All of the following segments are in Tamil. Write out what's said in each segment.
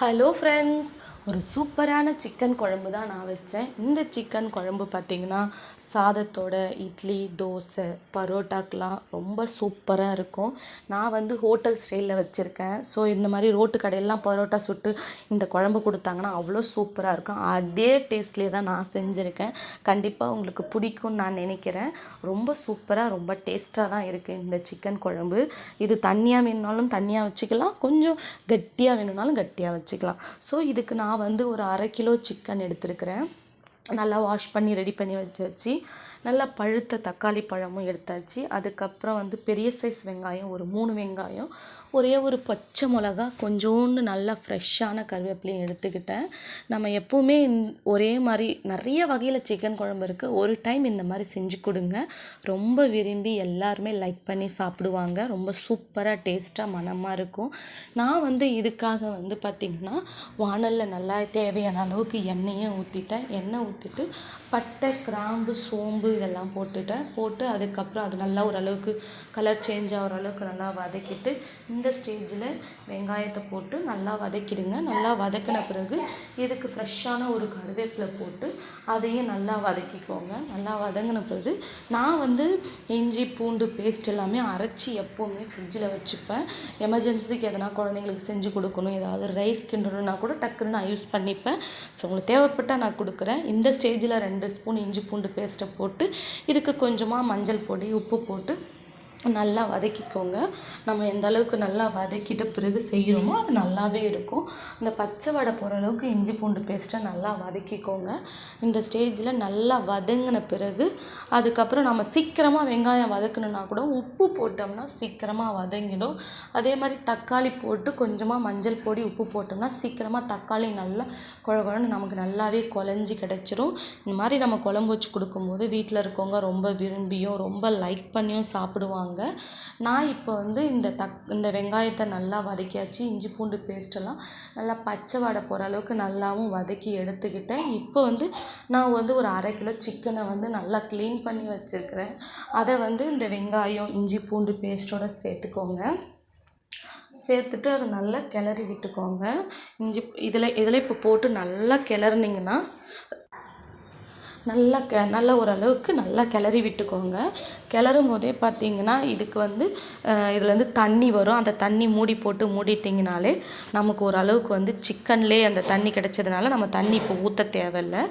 ஹலோ ஃப்ரெண்ட்ஸ், ஒரு சூப்பரான சிக்கன் குழம்பு தான் நான் வச்சேன். இந்த சிக்கன் குழம்பு பார்த்திங்கன்னா சாதத்தோட இட்லி, தோசை, பரோட்டாக்கெலாம் ரொம்ப சூப்பராக இருக்கும். நான் வந்து ஹோட்டல் ஸ்டைலில் வச்சுருக்கேன். ஸோ இந்த மாதிரி ரோட்டு கடையெல்லாம் பரோட்டா சுட்டு இந்த குழம்பு கொடுத்தாங்கன்னா அவ்வளோ சூப்பராக இருக்கும். அதே டேஸ்ட்லேயே தான் நான் செஞ்சுருக்கேன். கண்டிப்பாக உங்களுக்கு பிடிக்கும்னு நான் நினைக்கிறேன். ரொம்ப சூப்பராக ரொம்ப டேஸ்ட்டாக தான் இருக்குது இந்த சிக்கன் குழம்பு. இது தண்ணியாக வேணுனாலும் தண்ணியாக வச்சுக்கலாம், கொஞ்சம் கட்டியாக வேணும்னாலும் கட்டியாக வச்சுக்கலாம். ஸோ இதுக்கு நான் வந்து ஒரு 1/2 கிலோ சிக்கன் எடுத்துருக்கிறேன். நல்லா வாஷ் பண்ணி ரெடி பண்ணி வச்சாச்சு. நல்லா பழுத்த தக்காளி பழமும் எடுத்தாச்சு. அதுக்கப்புறம் வந்து பெரிய சைஸ் வெங்காயம் ஒரு 3 வெங்காயம், ஒரே ஒரு பச்சை மிளகா, கொஞ்சோண்டு நல்லா ஃப்ரெஷ்ஷான கருவேப்பிலையும் எடுத்துக்கிட்டேன். நம்ம எப்போவுமே ஒரே மாதிரி நிறைய வகையில் சிக்கன் குழம்பு இருக்குது. ஒரு டைம் இந்த மாதிரி செஞ்சு கொடுங்க, ரொம்ப விரும்பி எல்லாருமே லைக் பண்ணி சாப்பிடுவாங்க. ரொம்ப சூப்பராக டேஸ்ட்டாக மணமாக இருக்கும். நான் வந்து இதுக்காக வந்து பார்த்திங்கன்னா வாணலில் நல்லா தேவையான அளவுக்கு எண்ணெயை ஊற்றிட்டேன். எண்ணெய் ஊற்றிட்டு பட்டை, கிராம்பு, சோம்பு இதெல்லாம் போட்டு அதுக்கப்புறம் அது நல்லா ஓரளவுக்கு கலர் சேஞ்ச் ஆகிற அளவுக்கு நல்லா வதக்கிட்டு இந்த ஸ்டேஜில் வெங்காயத்தை போட்டு நல்லா வதக்கிடுங்க. நல்லா வதக்கின பிறகு இதுக்கு ஃப்ரெஷ்ஷான ஒரு கருவேப்பிலை போட்டு அதையும் நல்லா வதக்கிக்கோங்க. நல்லா வதங்கின பிறகு நான் வந்து இஞ்சி பூண்டு பேஸ்ட் எல்லாமே அரைச்சி எப்போவுமே ஃப்ரிட்ஜில் வச்சுப்பேன். எமர்ஜென்சிக்கு எதனா குழந்தைங்களுக்கு செஞ்சு கொடுக்கணும், ஏதாவது ரைஸ் கிண்டணுன்னா கூட டக்குன்னு நான் யூஸ் பண்ணிப்பேன். ஸோ உங்களுக்கு தேவைப்பட்டால் நான் கொடுக்குறேன். இந்த ஸ்டேஜில் 2 ஸ்பூன் இஞ்சி பூண்டு பேஸ்ட்டை போட்டு இதுக்கு கொஞ்சமாக மஞ்சள் பொடி, உப்பு போட்டு நல்லா வதக்கிக்கோங்க. நம்ம எந்த அளவுக்கு நல்லா வதக்கிட்ட பிறகு செய்கிறோமோ அது நல்லாவே இருக்கும். இந்த பச்சை வடை போகிற அளவுக்கு இஞ்சி பூண்டு பேஸ்ட்டை நல்லா வதக்கிக்கோங்க. இந்த ஸ்டேஜில் நல்லா வதங்கின பிறகு அதுக்கப்புறம் நம்ம சீக்கிரமாக வெங்காயம் வதக்கணுன்னா கூட உப்பு போட்டோம்னா சீக்கிரமாக வதங்கிடும். அதே மாதிரி தக்காளி போட்டு கொஞ்சமாக மஞ்சள் பொடி, உப்பு போட்டோம்னா சீக்கிரமாக தக்காளி நல்லா குழகுழன்னு நமக்கு நல்லாவே குழஞ்சி கிடச்சிரும். இந்த மாதிரி நம்ம குழம்பு வச்சு கொடுக்கும்போது வீட்டில் இருக்கவங்க ரொம்ப விரும்பியும் ரொம்ப லைக் பண்ணியும் சாப்பிடுவாங்க. நான் இப்போ வந்து இந்த வெங்காயத்தை நல்லா வதக்கியாச்சு. இஞ்சி பூண்டு பேஸ்ட்டெல்லாம் நல்லா பச்சை வடை போகிற அளவுக்கு நல்லாவும் வதக்கி எடுத்துக்கிட்டேன். இப்போ வந்து நான் வந்து ஒரு 1/2 கிலோ சிக்கனை வந்து நல்லா க்ளீன் பண்ணி வச்சுருக்கிறேன். அதை வந்து இந்த வெங்காயம், இஞ்சி பூண்டு பேஸ்ட்டோடு சேர்த்துக்கோங்க. சேர்த்துட்டு அதை நல்லா கிளறி விட்டுக்கோங்க. இதில் இப்போ போட்டு நல்லா கிளறினீங்கன்னா நல்லா ஓரளவுக்கு நல்லா கிளறி விட்டுக்கோங்க. கிளறும் போதே பார்த்திங்கன்னா இதுக்கு வந்து இதுலேருந்து தண்ணி வரும். அந்த தண்ணி மூடி போட்டு மூடிட்டிங்கனாலே நமக்கு ஓரளவுக்கு வந்து சிக்கன்லேயே அந்த தண்ணி கிடைச்சதுனால நம்ம தண்ணி இப்போ ஊற்ற தேவையில்லை.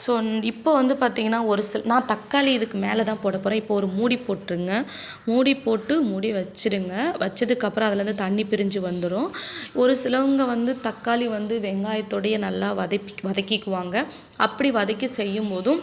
ஸோ இப்போ வந்து பார்த்திங்கன்னா நான் தக்காளி இதுக்கு மேலே தான் போட போகிறேன். இப்போ ஒரு மூடி போட்டுருங்க. மூடி வச்சிடுங்க. வச்சதுக்கப்புறம் அதுலேருந்து தண்ணி பிரிஞ்சு வந்துடும். ஒரு சிலவங்க வந்து தக்காளி வந்து வெங்காயத்தோடையே நல்லா வதக்கிக்குவாங்க. அப்படி வதக்கி செய்யும் போதும்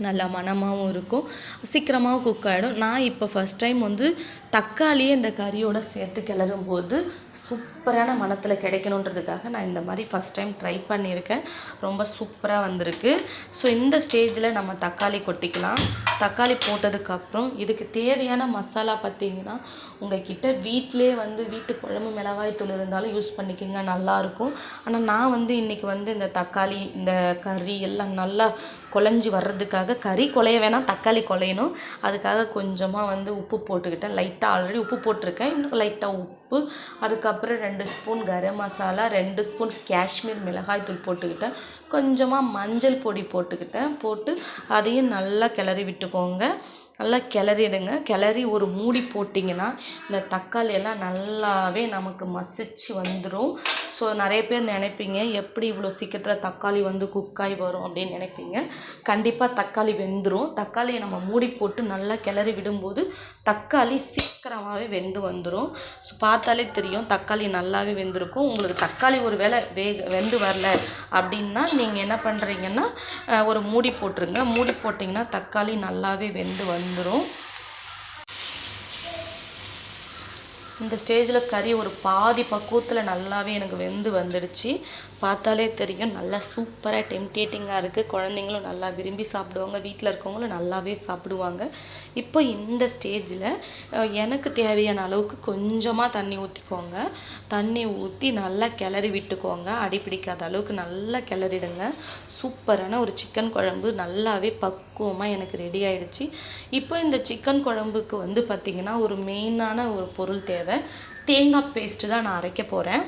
நல்லா மணமாகவும் இருக்கும், சீக்கிரமாகவும் குக் ஆகிடும். நான் இப்போ ஃபஸ்ட் டைம் வந்து தக்காளியே இந்த கறியோடு சேர்த்து கிளறும் போது சூப்பரான மணத்தில் கிடைக்கணுன்றதுக்காக நான் இந்த மாதிரி ஃபஸ்ட் டைம் ட்ரை பண்ணியிருக்கேன். ரொம்ப சூப்பராக வந்திருக்கு. ஸோ இந்த ஸ்டேஜில் நம்ம தக்காளி கொட்டிக்கலாம். தக்காளி போட்டதுக்கப்புறம் இதுக்கு தேவையான மசாலா பார்த்திங்கன்னா உங்கள்கிட்ட வீட்டிலே வந்து வீட்டு குழம்பு மிளகாய் தூள் இருந்தாலும் யூஸ் பண்ணிக்கோங்க, நல்லாயிருக்கும். ஆனால் நான் வந்து இன்றைக்கி வந்து இந்த தக்காளி, இந்த கறி எல்லாம் நல்லா குழஞ்சி வர்றதுக்காக, கறி குழைய வேணாம், தக்காளி குழையணும், அதுக்காக கொஞ்சமாக வந்து உப்பு போட்டுக்கிட்டேன். லைட்டாக ஆல்ரெடி உப்பு போட்டிருக்கேன், இன்னும் லைட்டாக உப்பு. அதுக்கப்புறம் 2 ஸ்பூன் கரம் மசாலா, 2 ஸ்பூன் காஷ்மீர் மிளகாய் தூள் போட்டுக்கிட்டேன். கொஞ்சமாக மஞ்சள் பொடி போட்டு அதையும் நல்லா கிளறி விட்டுக்கோங்க. நல்லா கிளறிடுங்க. கிளறி ஒரு மூடி போட்டிங்கன்னா இந்த தக்காளி எல்லாம் நல்லாவே நமக்கு மசிச்சு வந்துடும். ஸோ நிறைய பேர் நினைப்பீங்க எப்படி இவ்வளோ சீக்கிரத்தில் தக்காளி வந்து குக்காய் வரும் அப்படின்னு நினைப்பீங்க. கண்டிப்பாக தக்காளி வெந்துடும். தக்காளியை நம்ம மூடி போட்டு நல்லா கிளறி விடும்போது தக்காளி சீக்கிரமாகவே வெந்து வந்துடும். ஸோ பார்த்தாலே தெரியும் தக்காளி நல்லாவே வெந்திருக்கும். உங்களுக்கு தக்காளி ஒரு வேளை வெந்து வரல அப்படின்னா நீங்கள் என்ன பண்ணுறீங்கன்னா ஒரு மூடி போட்டுருங்க. மூடி போட்டிங்கன்னா தக்காளி நல்லாவே வெந்து வந்துடும். இந்த ஸ்டேஜில் கறி ஒரு பாதி பக்குவத்தில் நல்லாவே எனக்கு வெந்து வந்துடுச்சு. பார்த்தாலே தெரியும் நல்லா சூப்பராக டெம்டேட்டிங்காக இருக்குது. குழந்தைங்களும் நல்லா விரும்பி சாப்பிடுவாங்க, வீட்டில் இருக்கவங்களும் நல்லாவே சாப்பிடுவாங்க. இப்போ இந்த ஸ்டேஜில் எனக்கு தேவையான அளவுக்கு கொஞ்சமாக தண்ணி ஊற்றிக்கோங்க. தண்ணி ஊற்றி நல்லா கிளறி விட்டுக்கோங்க. அடி பிடிக்காத அளவுக்கு நல்லா கிளறிடுங்க. சூப்பரான ஒரு சிக்கன் குழம்பு நல்லாவே பக்குவமாக எனக்கு ரெடி ஆகிடுச்சு. இப்போ இந்த சிக்கன் குழம்புக்கு வந்து பார்த்திங்கன்னா ஒரு மெயினான ஒரு பொருள் தேவை. தேங்காய் பேஸ்ட்டு தான் நான் அரைக்க போகிறேன்.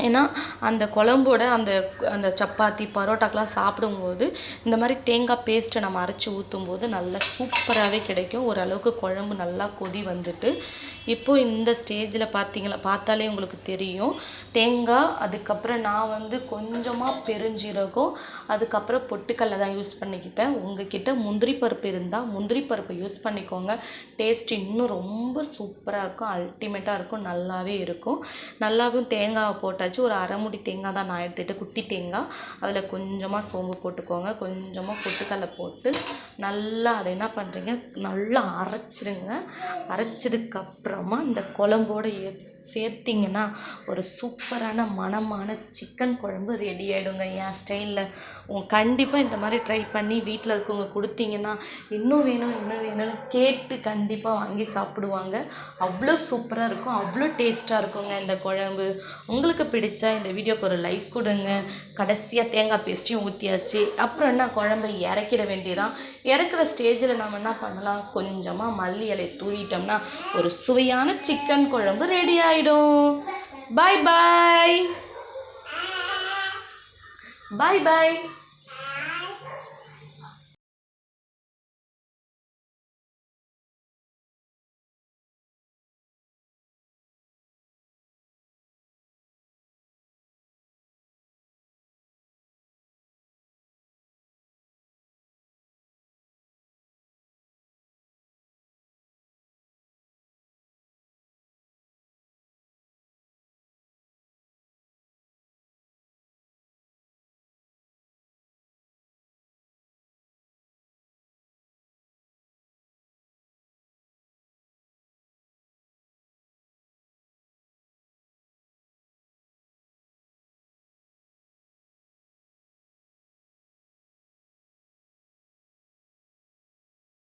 ஏன்னா அந்த குழம்போட அந்த அந்த சப்பாத்தி பரோட்டாக்கெலாம் சாப்பிடும்போது இந்த மாதிரி தேங்காய் பேஸ்ட்டை நம்ம அரைச்சி ஊற்றும்போது நல்லா சூப்பராகவே கிடைக்கும். ஓரளவுக்கு குழம்பு நல்லா கொதி வந்துட்டு இப்போது இந்த ஸ்டேஜில் பார்த்தாலே உங்களுக்கு தெரியும் தேங்காய், அதுக்கப்புறம் நான் வந்து கொஞ்சமாக பெருஞ்சீரகம், அதுக்கப்புறம் பொட்டுக்கல்லை தான் யூஸ் பண்ணிக்கிட்டேன். உங்ககிட்ட முந்திரி பருப்பு இருந்தால் முந்திரி பருப்பை யூஸ் பண்ணிக்கோங்க. டேஸ்ட் இன்னும் ரொம்ப சூப்பராக இருக்கும், அல்டிமேட்டாக இருக்கும், நல்லாவே இருக்கும். நல்லாவும் தேங்காவை போட்டாச்சு. ஒரு அரை மூடி தேங்காய் தான் நான் எடுத்துகிட்டு, குட்டி தேங்காய். அதில் கொஞ்சமாக சோம்பு போட்டுக்கோங்க, கொஞ்சமாக பொட்டுக்கல்லை போட்டு நல்லா அதை என்ன பண்ணுறீங்க நல்லா அரைச்சிடுங்க. அரைச்சதுக்கப்புறமா இந்த குழம்போடு சேர்த்திங்கன்னா ஒரு சூப்பரான மணமான சிக்கன் குழம்பு ரெடி ஆகிடுங்க என் ஸ்டைலில். கண்டிப்பாக இந்த மாதிரி ட்ரை பண்ணி வீட்டில் இருக்கவங்க கொடுத்தீங்கன்னா இன்னும் வேணும் இன்னும் வேணும்னு கேட்டு கண்டிப்பாக வாங்கி சாப்பிடுவாங்க. அவ்வளோ சூப்பராக இருக்கும், அவ்வளோ டேஸ்ட்டாக இருக்குங்க இந்த குழம்பு. உங்களுக்கு பிடிச்சா இந்த வீடியோக்கு ஒரு லைக் கொடுங்க. கடைசியாக தேங்காய் பேஸ்ட்டையும் ஊற்றியாச்சு. அப்புறம் என்ன, குழம்பை இறக்கிட வேண்டியதான். இறக்குற ஸ்டேஜில் நம்ம என்ன பண்ணலாம், கொஞ்சமாக மல்லி இலை தூவிட்டோம்னா ஒரு சுவையான சிக்கன் குழம்பு ரெடி ஆகிடும். பாய் பாய் பாய் பாய்.